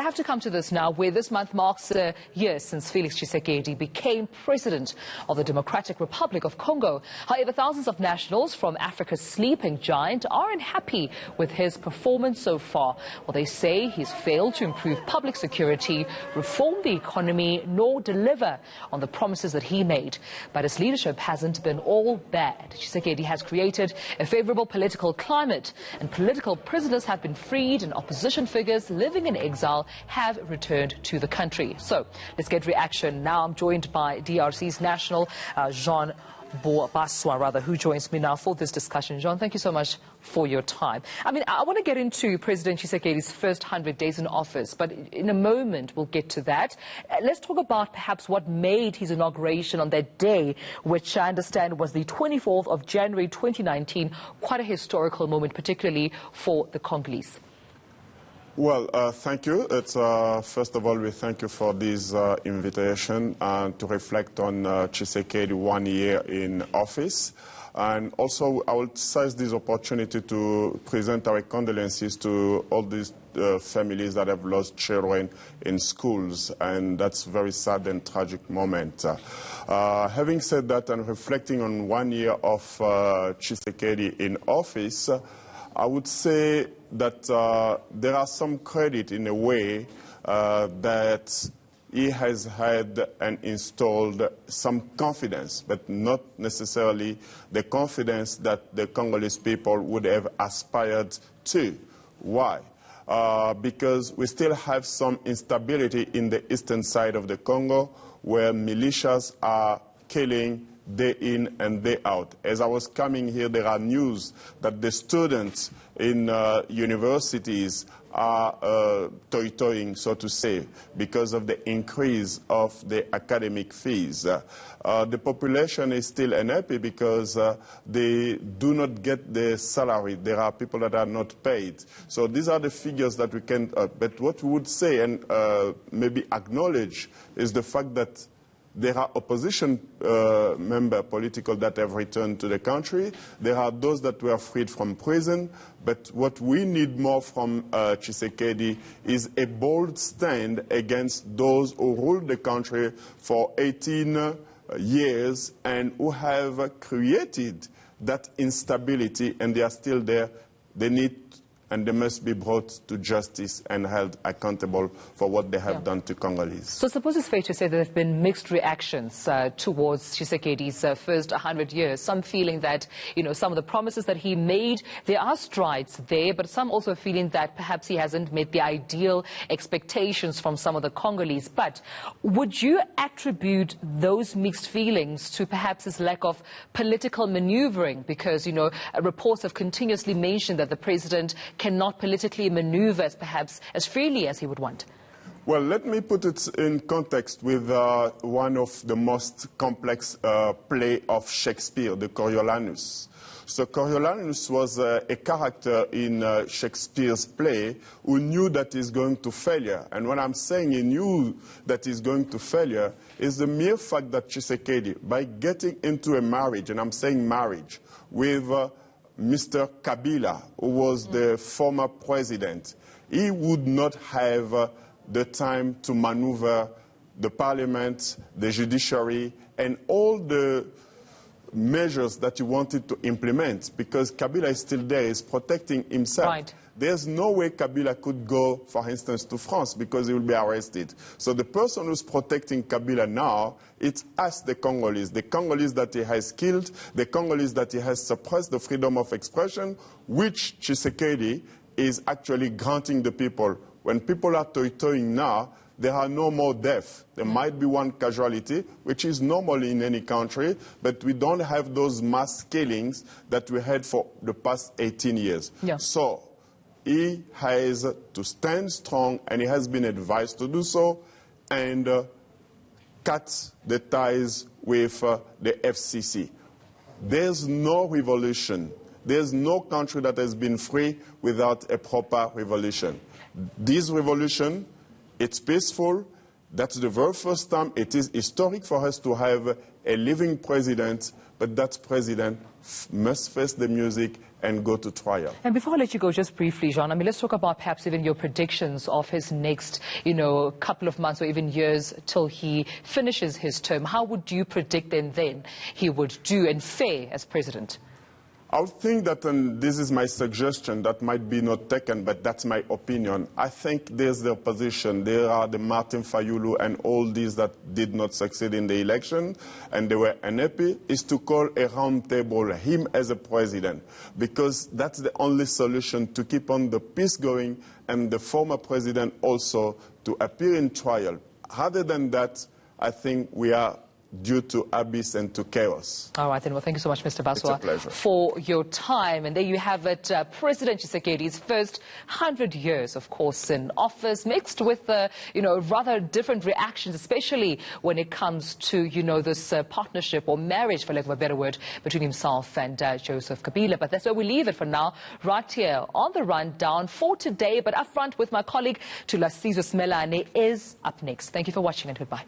have to come to this now, where this month marks a year since Felix Tshisekedi became president of the Democratic Republic of Congo. However, thousands of nationals from Africa's sleeping giant aren't happy with his performance so far. Well, they say he's failed to improve public security, reform the economy, nor deliver on the promises that he made. But his leadership hasn't been all bad. Tshisekedi has created a favorable political climate, and political prisoners have been freed, and opposition figures living in exile have returned to the country. So let's get reaction. Now I'm joined by DRC's national Jean Baswa, who joins me now for this discussion. Jean, thank you so much for your time. I mean, I want to get into President Tshisekedi's first 100 days in office, but in a moment we'll get to that. Let's talk about perhaps what made his inauguration on that day, which I understand was the 24th of January 2019, quite a historical moment, particularly for the Congolese. Well, thank you. First of all, we thank you for this invitation to reflect on Tshisekedi 1 year in office. And also, I will seize this opportunity to present our condolences to all these families that have lost children in schools. And that's a very sad and tragic moment. Having said that, and reflecting on 1 year of Tshisekedi in office, I would say that there are some credit in a way that he has had and installed some confidence, but not necessarily the confidence that the Congolese people would have aspired to. Why? Because we still have some instability in the eastern side of the Congo, where militias are killing day in and day out. As I was coming here, there are news that the students in universities are toy-toying, so to say, because of the increase of the academic fees. The population is still unhappy because they do not get the salary. There are people that are not paid. So these are the figures that we can, but what we would say and maybe acknowledge is the fact that there are opposition political that have returned to the country. There are those that were freed from prison. But what we need more from Tshisekedi is a bold stand against those who ruled the country for 18 years and who have created that instability, and they are still there. They need and they must be brought to justice and held accountable for what they have done to Congolese. So suppose it's fair to say that there have been mixed reactions towards Tshisekedi's first 100 years. Some feeling that, you know, some of the promises that he made, there are strides there, but some also feeling that perhaps he hasn't met the ideal expectations from some of the Congolese. But would you attribute those mixed feelings to perhaps his lack of political maneuvering? Because, you know, reports have continuously mentioned that the president cannot politically maneuver perhaps as freely as he would want. Well, let me put it in context with one of the most complex play of Shakespeare, the Coriolanus. So Coriolanus was a character in Shakespeare's play who knew that he's going to failure. And when I'm saying he knew that he's going to failure, is the mere fact that Tshisekedi, by getting into a marriage, and I'm saying marriage, with Mr. Kabila, who was the former president, he would not have the time to maneuver the parliament, the judiciary, and all the measures that he wanted to implement, because Kabila is still there, is protecting himself. Right. There's no way Kabila could go, for instance, to France because he will be arrested. So the person who's protecting Kabila now, it's us, the Congolese that he has killed, the Congolese that he has suppressed the freedom of expression, which Tshisekedi is actually granting the people. When people are toy-toying now, there are no more deaths. There might be one casualty, which is normal in any country, but we don't have those mass killings that we had for the past 18 years. Yeah. So he has to stand strong, and he has been advised to do so, and cut the ties with the FCC. There's no revolution. There's no country that has been free without a proper revolution. This revolution, it's peaceful. That's the very first time. It is historic for us to have a living president, but that president must face the music and go to trial. And before I let you go, just briefly, Jean, I mean, let's talk about perhaps even your predictions of his next, couple of months or even years till he finishes his term. How would you predict then he would do and fare as president? I would think that, and this is my suggestion, that might be not taken, but that's my opinion. I think there's the opposition. There are the Martin Fayulu and all these that did not succeed in the election, and they were unhappy, is to call a round table, him as a president, because that's the only solution to keep on the peace going, and the former president also to appear in trial. Other than that, I think we are due to abyss and to chaos. All right, then. Well, thank you so much, Mr. Baswa, pleasure. for your time. And there you have it, President Tshisekedi's first 100 years, of course, in office, mixed with, rather different reactions, especially when it comes to, this partnership or marriage, for lack of a better word, between himself and Joseph Kabila. But that's where we leave it for now, right here on the rundown for today. But up front with my colleague, Tulasizwe Smelane, is up next. Thank you for watching and goodbye.